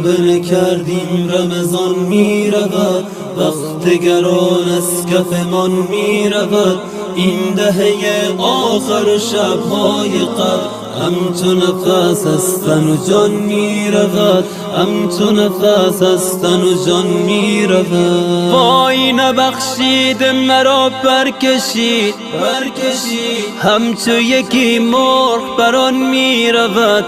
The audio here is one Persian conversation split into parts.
توبه نکردیم رمضان می رود، وقت گران از کفمان می رود. این دهه آخر شبهای قدر همچو نفس از تن و جان می رود، همچو نفس از تن و جان می رود. وای نبخشید مرا برکشید همچو یکی مرغ بران می رود.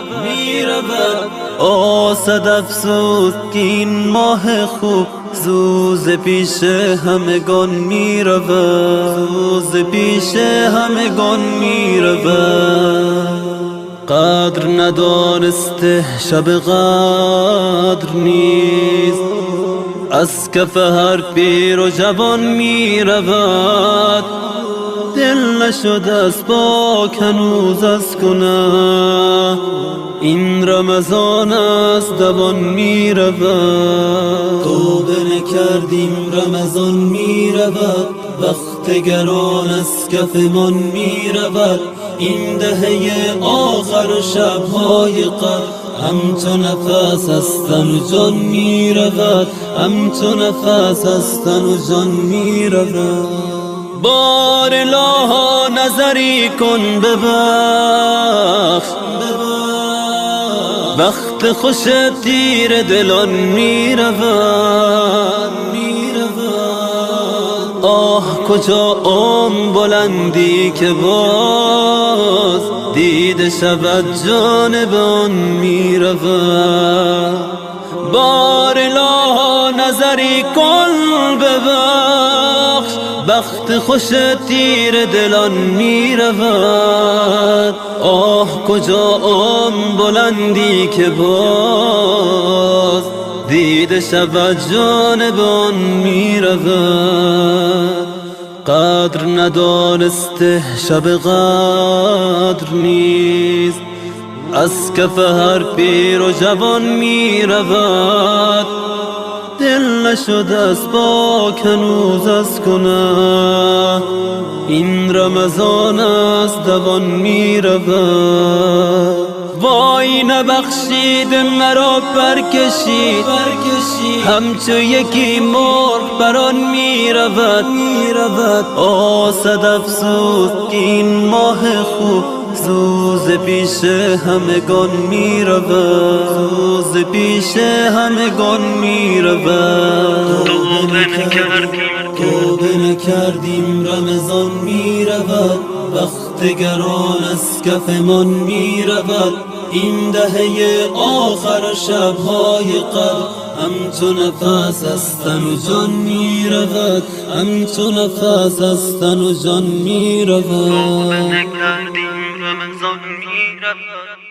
آسد افسوس که این ماه خوب زوز پیش همگان می رود، زوز پیش همگان می رود. قدر ندانسته شب قدر نیست، از کف هر پیر و جوان می رود. دل نشد از پاک هنوز از گناه، این رمضان از دوان می رود. توبه نکردیم رمضان می رود، وقت گران از کفمان می رود. این دهه آخر شبهای قدر همچو نفس از تن و جان می رود، همچو نفس از تن و جان می رود. بار الها نظری کن ببخش، وقت خوش تیر دلان می رود. آه کجا بلندی که باز دیده شود جانب آن می رود. بار الها نظری کن ببخش، بخت خوش تیر دلان می رود. آه کجا بلندی که باز دیده شود جانب آن می رود. قدر ندانسته شب قدر نیست، از کف هر پیر و جوان می رود. دل نشد از پاک هنوز از گناه، این رمضان از دوان می رود. وای نبخشید مرا برکشید همچو یکی مرغ بران می رود. آسد افسوس که این ماه خوب زوز پیش همگان می رود، زوز پیش همگان می رود. توبه نکردیم رمضان می رود، وقت گران از کفمان می رود. این دهه آخر شبهای قدر همچو نفس از تن و جان می رود، همچو نفس از تن و جان می رود. توبه نکردیم رمضان می رود.